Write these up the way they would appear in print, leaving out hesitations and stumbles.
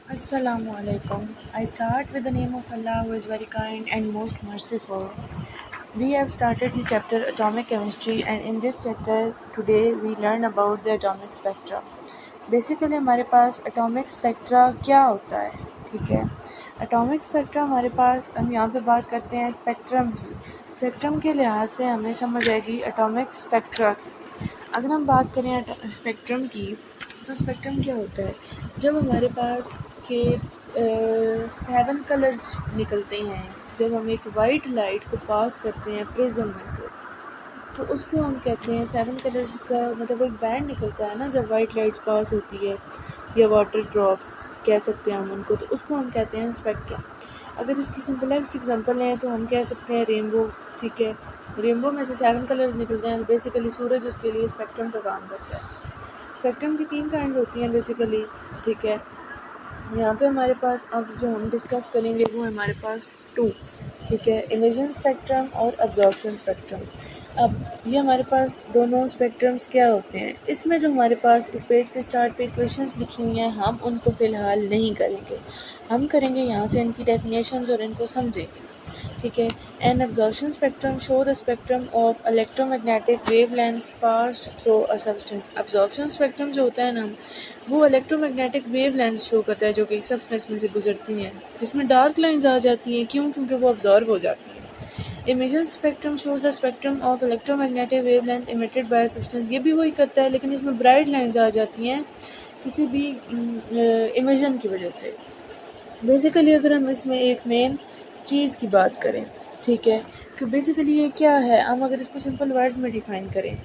Assalamu alaikum. I start with the name of Allah who is very kind and most merciful. We have started the chapter Atomic Chemistry, and in this chapter today we learn about the atomic spectra. Basically हमारे पास atomic spectra क्या होता है, ठीक है। Atomic spectra हमारे पास, हम यहाँ पे बात करते हैं स्पेक्ट्रम की। स्पेक्ट्रम के लिहाज से हमें समझ आएगी एटॉमिक स्पेक्ट्रा की। अगर हम बात करें स्पेक्ट्रम की, तो स्पेक्ट्रम क्या होता है? जब हमारे पास के 7 कलर्स निकलते हैं, जब हम एक वाइट लाइट को पास करते हैं प्रिज्म में से, तो उसको हम कहते हैं 7 कलर्स का मतलब वो एक बैंड निकलता है ना जब वाइट लाइट पास होती है, या वाटर ड्रॉप्स कह सकते हैं हम उनको, तो उसको हम कहते हैं स्पेक्ट्रम। अगर इसकी सिंपलेस्ट एग्जांपल लें तो हम कह सकते हैं रेनबो, ठीक है। रेनबो में से 7 कलर्स निकलते हैं, बेसिकली सूरज उसके लिए स्पेक्ट्रम का काम करता है। स्पेक्ट्रम की 3 काइंड्स होती हैं बेसिकली, ठीक है। यहाँ पे हमारे पास अब जो हम डिस्कस करेंगे वो हमारे पास 2, ठीक है, इमेजिंग स्पेक्ट्रम और अब्जॉर्प्शन स्पेक्ट्रम। अब ये हमारे पास दोनों स्पेक्ट्रम्स क्या होते हैं, इसमें जो हमारे पास इस पेज पे स्टार्ट पे क्वेश्चंस लिखी हुई हैं, हम उनको फ़िलहाल नहीं करेंगे। हम करेंगे यहाँ से इनकी डेफिनेशंस और इनको समझेंगे, ठीक है। An absorption spectrum show the spectrum of electromagnetic wavelengths passed through a substance. Absorption spectrum जो होता है ना, वो इलेक्ट्रोमैग्नेटिक वेवलेंथ्स शो करता है जो कि सब्सटेंस में से गुजरती हैं, जिसमें डार्क लाइंस आ जाती हैं। क्यों? क्योंकि वो ऑब्जर्व हो जाती हैं। Imaging spectrum shows the spectrum of electromagnetic wavelength emitted bye substance. ये भी वही करता है, लेकिन इसमें ब्राइट लाइंस आ जाती हैं किसी भी इमेजन की वजह से। बेसिकली अगर हम इसमें एक मेन चीज़ की बात करें, ठीक है, कि बेसिकली ये क्या है, हम अगर इसको सिंपल वर्ड्स में डिफाइन करें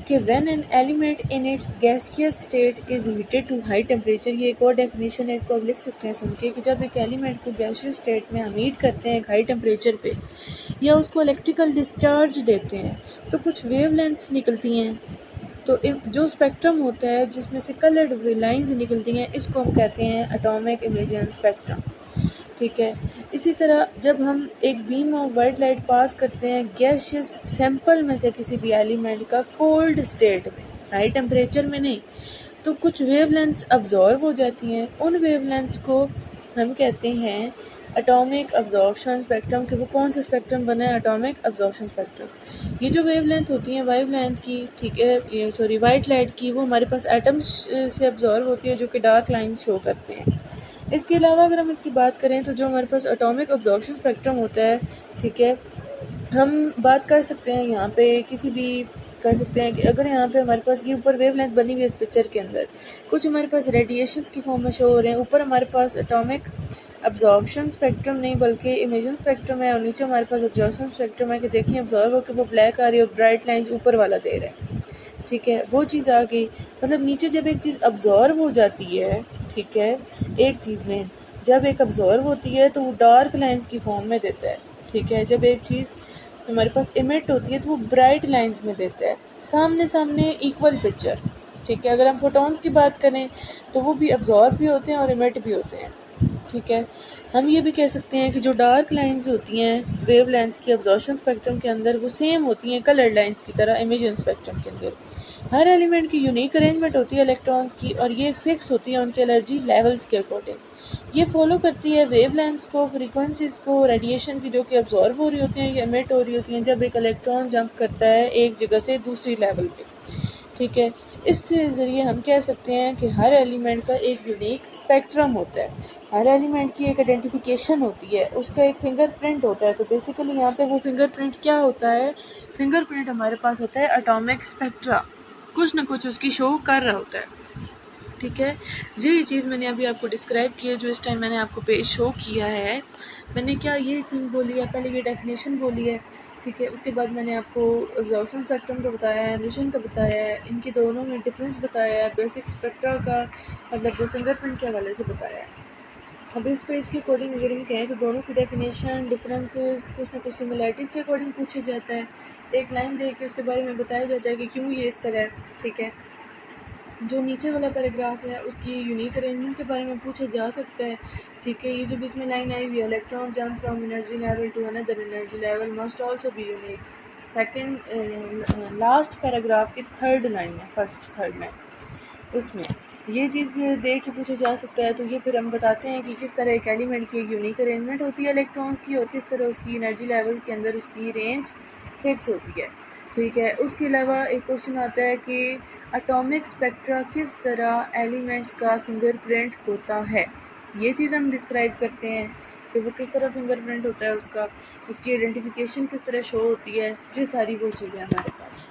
कि when an element in its gaseous state is heated to high temperature, ये एक और डेफिनेशन है, इसको आप लिख सकते हैं सुन के, कि जब एक एलिमेंट को गैसियस स्टेट में हम हीट करते हैं एक हाई टेम्परेचर पे, या उसको इलेक्ट्रिकल डिस्चार्ज देते हैं, तो कुछ वेवलेंथ्स निकलती हैं। तो जो स्पेक्ट्रम होता है जिसमें से कलर्ड लाइंस निकलती हैं, इसको हम कहते हैं एटॉमिक इमेजिंग स्पेक्ट्रम, ठीक है। इसी तरह जब हम एक beam of white light pass करते हैं गैसियस सैंपल में से किसी भी एलिमेंट का कोल्ड स्टेट में, हाई टेम्परेचर में नहीं, तो कुछ वेवलेंथ्स अब्जॉर्व हो जाती हैं। उन वेवलेंथ्स को हम कहते हैं एटॉमिक अब्जॉर्प्शन स्पेक्ट्रम। कि वो कौन सा स्पेक्ट्रम बना है? Atomic absorption spectrum. ये जो वेवलेंथ होती हैं वेवलेंथ की, ठीक है, ये सॉरी वाइट लाइट की, वो हमारे पास एटम्स से अब्जॉर्व होती है जो कि डार्क लाइंस शो करते हैं। इसके अलावा अगर हम इसकी बात करें तो जो हमारे पास एटॉमिक अब्जॉर्प्शन स्पेक्ट्रम होता है, ठीक है, हम बात कर सकते हैं यहाँ पे किसी भी कर सकते हैं कि अगर यहाँ पे हमारे पास ये ऊपर वेवलेंथ बनी हुई है इस पिक्चर के अंदर, कुछ हमारे पास रेडिएशंस की फॉर्म में शो हो रहे हैं। ऊपर हमारे पास एटॉमिक अब्जॉर्प्शन स्पेक्ट्रम नहीं बल्कि इमेजिंग स्पेक्ट्रम है, और नीचे हमारे पास अब्जॉर्प्शन स्पेक्ट्रम है कि देखिए ऑब्जर्व होकर वो ब्लैक आ रही है और ब्राइट लाइंस ऊपर वाला दे रहा है, ठीक है। वो चीज़ आ गई। मतलब नीचे जब एक चीज़ अब्जॉर्व हो जाती है, ठीक है, एक चीज़ में जब एक अब्जॉर्व होती है तो वो डार्क लाइंस की फॉर्म में देता है, ठीक है। जब एक चीज़ हमारे पास इमिट होती है तो वो ब्राइट लाइंस में देता है, सामने सामने इक्वल पिक्चर, ठीक है। अगर हम फोटॉन्स की बात करें तो वो भी अब्जॉर्व भी होते हैं और इमिट भी होते हैं, ठीक है। हम ये भी कह सकते हैं कि जो डार्क लाइंस होती हैं वेवलेंथ्स की अब्जॉर्प्शन स्पेक्ट्रम के अंदर, वो सेम होती हैं कलर्ड लाइंस की तरह इमेजिंग स्पेक्ट्रम के अंदर। हर एलिमेंट की यूनिक अरेंजमेंट होती है इलेक्ट्रॉन्स की, और ये फिक्स होती है उनके एनर्जी लेवल्स के अकॉर्डिंग। ये फॉलो करती है वेवलेंथ्स को, फ्रीक्वेंसीज को, रेडिएशन की, जो कि अब्जॉर्व हो रही होती हैं या एमिट हो रही होती हैं जब एक इलेक्ट्रॉन जंप करता है एक जगह से दूसरी लेवल पे, ठीक है। इससे ज़रिए हम कह सकते हैं कि हर एलिमेंट का एक यूनिक स्पेक्ट्रम होता है, हर एलिमेंट की एक आइडेंटिफिकेशन होती है, उसका एक फिंगरप्रिंट होता है। तो बेसिकली यहाँ पे वो फिंगरप्रिंट क्या होता है? फिंगरप्रिंट हमारे पास होता है एटॉमिक स्पेक्ट्रा, कुछ ना कुछ उसकी शो कर रहा होता है, ठीक है। ये चीज़ मैंने अभी आपको डिस्क्राइब की है, जो इस टाइम मैंने आपको पेज शो किया है। मैंने क्या ये चीज़ बोली है? पहले ये डेफिनेशन बोली है, ठीक है। उसके बाद मैंने आपको अब्जॉर्प्शन स्पेक्ट्रम का बताया है, एमिशन का बताया है, इनके दोनों में डिफरेंस बताया है, बेसिक स्पेक्ट्रा का मतलब फिंगरप्रिंट के हवाले से बताया है। अब इस पेज के अकॉर्डिंग अगर हम कहें तो दोनों की डेफिनेशन डिफरेंसेस कुछ ना कुछ सिमिलरिटीज़ के अकॉर्डिंग पूछा जाता है। एक लाइन दे के उसके बारे में बताया जाता है कि क्यों ये इस तरह है, ठीक है। जो नीचे वाला पैराग्राफ है उसकी यूनिक अरेंजमेंट के बारे में पूछा जा सकता है, ठीक है। ये जो बीच में लाइन आई हुई है, electron jump from energy level to another energy level must also be unique, second last paragraph की थर्ड लाइन है, फर्स्ट थर्ड लाइन उसमें, ये चीज़ देख के पूछा जा सकता है, तो ये फिर हम बताते हैं कि किस तरह एक एलिमेंट की एक यूनिक अरेंजमेंट होती है इलेक्ट्रॉन्स की और किस तरह उसकी एनर्जी लेवल्स के अंदर उसकी रेंज फिक्स होती है। ठीक है, उसके अलावा एक क्वेश्चन आता है कि एटॉमिक स्पेक्ट्रा किस तरह एलिमेंट्स का फिंगरप्रिंट होता है। ये चीज़ हम डिस्क्राइब करते हैं कि वो किस तरह फिंगरप्रिंट होता है उसका, उसकी आइडेंटिफिकेशन किस तरह शो होती है। ये सारी वो चीज़ें हमारे पास।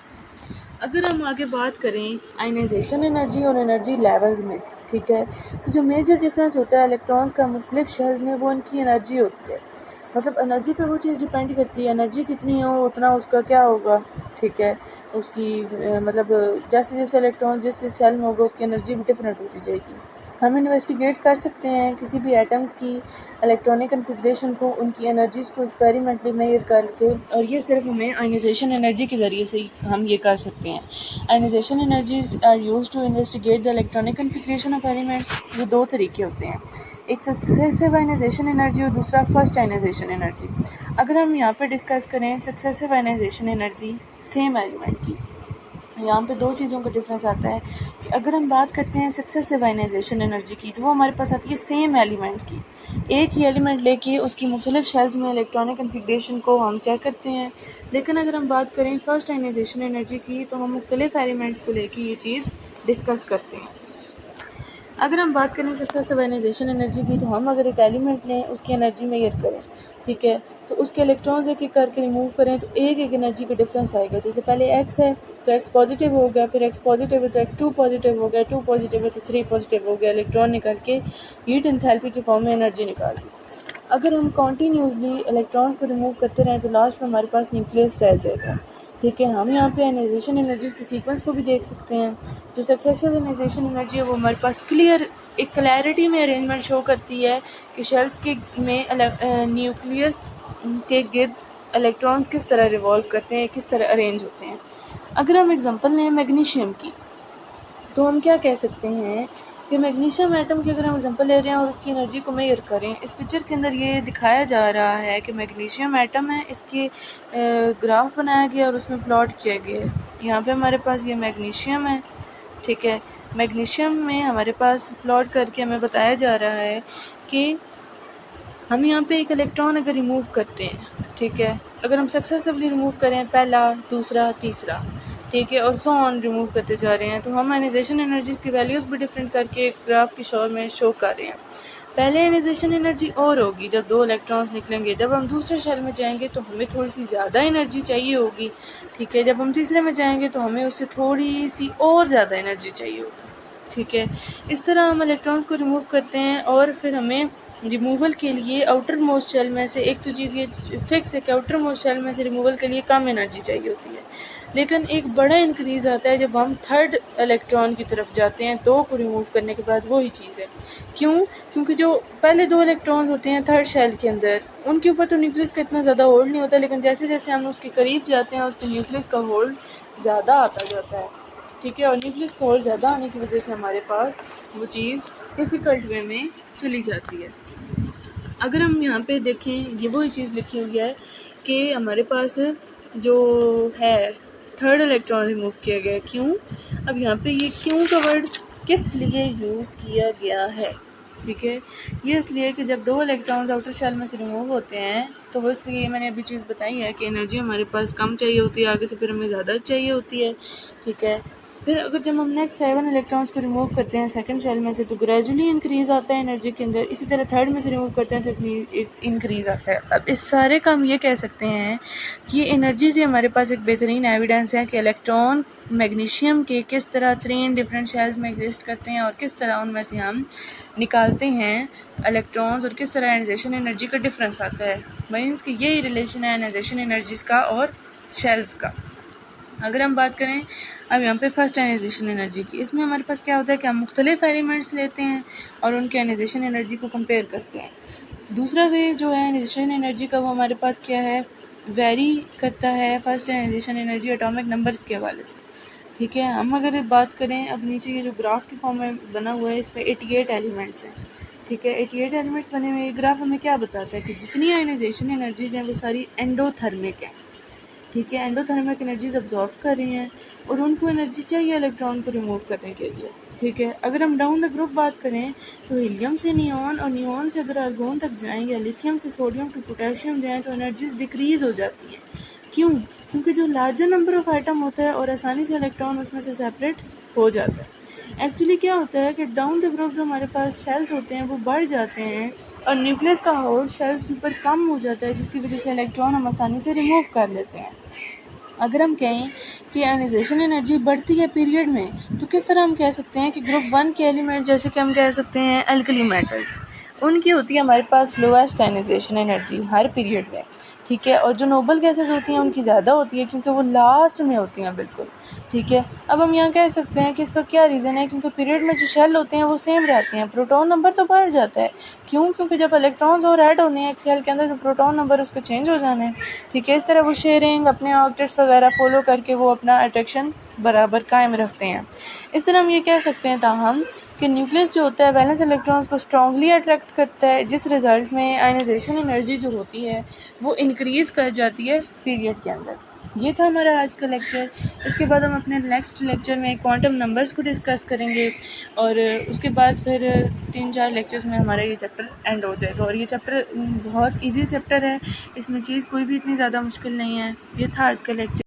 अगर हम आगे बात करें आयनाइजेशन एनर्जी और एनर्जी लेवल्स में, ठीक है, तो जो मेजर डिफरेंस होता है इलेक्ट्रॉन्स का मुख्तलिफ शेल्स में, वो उनकी एनर्जी होती है। मतलब एनर्जी पे वो चीज़ डिपेंड करती है, एनर्जी कितनी हो उतना उसका क्या होगा। ठीक है, उसकी मतलब जैसे जैसे इलेक्ट्रॉन जिस जिस सेल में होगा उसकी एनर्जी भी डिफरेंट होती जाएगी। हम इन्वेस्टिगेट कर सकते हैं किसी भी एटम्स की इलेक्ट्रॉनिक कन्फिग्रेशन को, उनकी एनर्जीज़ को एक्सपेरिमेंटली मेजर करके, और ये सिर्फ हमें आयनाइजेशन एनर्जी के ज़रिए से ही हम ये कर सकते हैं। Ionisation energies are used to investigate the electronic configuration of elements. ये दो तरीके होते हैं, एक सक्सेसिव आयनाइजेशन एनर्जी और दूसरा फर्स्ट आयनाइजेशन एनर्जी। अगर हम यहाँ पे डिस्कस करें successive ionisation energy same element की, यहाँ पे दो चीज़ों का डिफरेंस आता है कि अगर हम बात करते हैं सक्सेसिव आयनाइजेशन एनर्जी की, तो वो हमारे पास आती है सेम एलिमेंट की। एक ही एलिमेंट लेके उसकी मुख्तलिफ शेल्स में इलेक्ट्रॉनिक कन्फिग्रेशन को हम चेक करते हैं। लेकिन अगर हम बात करें फर्स्ट आयनाइजेशन एनर्जी की, तो हम मुख्तलिफ एलिमेंट्स को लेके ये चीज़ डिस्कस करते हैं। अगर हम बात करें सक्सेसिव आयनाइजेशन एनर्जी की, तो हम अगर एक एलिमेंट लें, उसकी एनर्जी मेजर करें, ठीक है, तो उसके इलेक्ट्रॉन्स एक एक करके रिमूव करें, तो एक एक एनर्जी का डिफरेंस आएगा। जैसे पहले एक्स है तो एक्स पॉजिटिव हो गया, फिर एक्स पॉजिटिव है तो एक्स 2 पॉजिटिव हो गया, 2 पॉजिटिव है तो 3 पॉजिटिव हो गया। इलेक्ट्रॉन निकाल के हीट एंथैल्पी की फॉर्म में एनर्जी निकाल दी। अगर हम कॉन्टीन्यूसली इलेक्ट्रॉन्स को रिमूव करते रहें तो लास्ट में हमारे पास न्यूक्लियस रह जाएगा। ठीक है, हम यहाँ पे आयनाइजेशन एनर्जीज़ के सीक्वेंस को भी देख सकते हैं। जो सक्सेसिव आयनाइजेशन एनर्जी है वो हमारे पास क्लियर एक क्लैरिटी में अरेंजमेंट शो करती है कि शेल्स के में न्यूक्लियस के गिर्द इलेक्ट्रॉन्स किस तरह रिवॉल्व करते हैं, किस तरह अरेंज होते हैं। अगर हम एग्जांपल लें मैग्नीशियम की, तो हम क्या कह सकते हैं कि मैग्नीशियम एटम की अगर हम एग्जांपल ले रहे हैं और उसकी एनर्जी को मेजर करें, इस पिक्चर के अंदर ये दिखाया जा रहा है कि मैग्नीशियम एटम है, इसके ग्राफ बनाया गया और उसमें प्लॉट किया गया है। यहाँ पे हमारे पास ये मैग्नीशियम है, ठीक है, मैग्नीशियम में हमारे पास प्लॉट करके हमें बताया जा रहा है कि हम यहाँ पे एक इलेक्ट्रॉन अगर रिमूव करते हैं, ठीक है, अगर हम सक्सेसिवली रिमूव करें पहला, दूसरा, तीसरा, ठीक है, और सो ऑन रिमूव करते जा रहे हैं, तो हम आयनाइजेशन एनर्जीज़ की वैल्यूज़ भी डिफरेंट करके ग्राफ की शो में शो कर रहे हैं। पहले आयनाइजेशन एनर्जी और होगी जब दो इलेक्ट्रॉन्स निकलेंगे, जब हम दूसरे शेल में जाएंगे तो हमें थोड़ी सी ज़्यादा एनर्जी चाहिए होगी। ठीक है, जब हम तीसरे में जाएंगे तो हमें उससे थोड़ी सी और ज़्यादा एनर्जी चाहिए होगी। ठीक है, इस तरह हम इलेक्ट्रॉन्स को रिमूव करते हैं और फिर हमें रिमूवल के लिए आउटर मोस्ट शेल में से, एक तो चीज़ ये फिक्स है कि आउटर मोस्ट शेल में से रिमूवल के लिए कम एनर्जी चाहिए होती है, लेकिन एक बड़ा इंक्रीज़ आता है जब हम थर्ड इलेक्ट्रॉन की तरफ जाते हैं, दो को रिमूव करने के बाद। वही चीज़ है, क्यों? क्योंकि जो पहले दो इलेक्ट्रॉन्स होते हैं थर्ड शेल के अंदर, उनके ऊपर तो न्यूक्लियस का इतना ज़्यादा होल्ड नहीं होता, लेकिन जैसे जैसे हम उसके करीब जाते हैं उसके न्यूक्लियस का होल्ड ज़्यादा आता जाता है। ठीक है, और न्यूक्लियस का होल्ड ज़्यादा आने की वजह से हमारे पास वो चीज़ डिफ़िकल्ट वे में चली जाती है। अगर हम यहाँ पे देखें, ये वही चीज़ लिखी हुई है कि हमारे पास जो है थर्ड इलेक्ट्रॉन रिमूव किया गया है। क्यों? अब यहाँ पे ये क्यों का वर्ड किस लिए यूज़ किया गया है, ठीक है, ये इसलिए कि जब दो इलेक्ट्रॉन्स आउटर शेल में से रिमूव होते हैं तो वो इसलिए मैंने अभी चीज़ बताई है कि एनर्जी हमारे पास कम चाहिए होती है, आगे से फिर हमें ज़्यादा चाहिए होती है। ठीक है, फिर अगर जब हम नेक्स्ट 7 इलेक्ट्रॉन्स को रिमूव करते हैं सेकंड शेल में से तो ग्रेजुअली इंक्रीज़ आता है एनर्जी के अंदर। इसी तरह थर्ड में से रिमूव करते हैं तो इंक्रीज़ आता है। अब इस सारे का हम ये कह सकते हैं कि ये एनर्जी से हमारे पास एक बेहतरीन एविडेंस है कि इलेक्ट्रॉन मैग्नीशियम के किस तरह 3 डिफरेंट शेल्स में एग्जिस्ट करते हैं और किस तरह उनमें से हम निकालते हैं इलेक्ट्रॉन्स और किस तरह आयनाइजेशन एनर्जी का डिफरेंस आता है। मीन्स कि यही रिलेशन है आयनाइजेशन एनर्जीज़ का और शेल्स का। अगर हम बात करें अब यहाँ पे फर्स्ट आयनाइजेशन एनर्जी की, इसमें हमारे पास क्या होता है कि हम मुख्तलिफ एलिमेंट्स लेते हैं और उनके आयनाइजेशन एनर्जी को कंपेयर करते हैं। दूसरा वे जो है आयनाइजेशन एनर्जी का, वो हमारे पास क्या है, वेरी करता है first ionisation energy atomic numbers के हवाले से। ठीक है, हम अगर बात करें, अब नीचे ये जो ग्राफ की फॉर्म में बना हुआ है, इस पर 88 एलिमेंट्स हैं। ठीक है, 88 एलिमेंट्स बने हुए, ये ग्राफ हमें क्या बताता है कि जितनी आयनाइजेशन एनर्जीज़ हैं वो सारी एंडोथर्मिक हैं। ठीक है, एंडोथर्मिक एनर्जीज अब्जॉर्व कर रही हैं और उनको एनर्जी चाहिए इलेक्ट्रॉन को रिमूव करने के लिए। ठीक है। अगर हम डाउन द ग्रुप बात करें तो हीलियम से नियॉन और नियॉन से अगर आर्गोन तक जाएँ या लिथियम से सोडियम टू पोटेशियम जाएँ तो एनर्जीज डिक्रीज़ हो जाती हैं। क्यों? क्योंकि जो लार्जर नंबर ऑफ आइटम होता है और आसानी से इलेक्ट्रॉन उसमें से सेपरेट हो जाता है। एक्चुअली क्या होता है कि डाउन द ग्रुप जो हमारे पास शेल्स होते हैं वो बढ़ जाते हैं और न्यूक्लियस का होल्ड शेल्स के ऊपर कम हो जाता है, जिसकी वजह से इलेक्ट्रॉन हम आसानी से रिमूव कर लेते हैं। अगर हम कहें कि आयनाइजेशन एनर्जी बढ़ती है पीरियड में, तो किस तरह हम कह सकते हैं कि ग्रुप 1 के एलिमेंट जैसे कि हम कह सकते हैं अल्कली मेटल्स, उनकी होती है हमारे पास लोएस्ट आयनाइजेशन एनर्जी हर पीरियड में, ठीक है। और जो नोबल गैसेस होती हैं उनकी ज़्यादा होती है क्योंकि वो लास्ट में होती हैं बिल्कुल, ठीक है। अब हम यहाँ कह सकते हैं कि इसका क्या रीज़न है, क्योंकि पीरियड में जो शेल होते हैं वो सेम रहते हैं, प्रोटॉन नंबर तो बढ़ जाता है। क्यों? क्योंकि जब इलेक्ट्रॉन्स और ऐड होने हैं एक सेल के अंदर तो प्रोटॉन नंबर उसका चेंज हो जाना है, ठीक है। इस तरह वो शेयरिंग अपने ऑब्जेक्ट्स वगैरह फॉलो करके वो अपना अट्रैक्शन बराबर कायम रखते हैं। इस तरह हम ये कह सकते हैं ताहम कि न्यूक्लियस जो होता है वैलेंस इलेक्ट्रॉन्स को स्ट्रांगली अट्रैक्ट करता है, जिस रिज़ल्ट में आयनाइजेशन एनर्जी जो होती है वो इंक्रीज़ कर जाती है पीरियड के अंदर। ये था हमारा आज का लेक्चर। इसके बाद हम अपने नेक्स्ट लेक्चर में क्वांटम नंबर्स को डिस्कस करेंगे और उसके बाद फिर 3-4 लेक्चर्स में हमारा ये चैप्टर एंड हो जाएगा। और ये चैप्टर बहुत इजी चैप्टर है, इसमें चीज़ कोई भी इतनी ज़्यादा मुश्किल नहीं है। ये था आज का लेक्चर।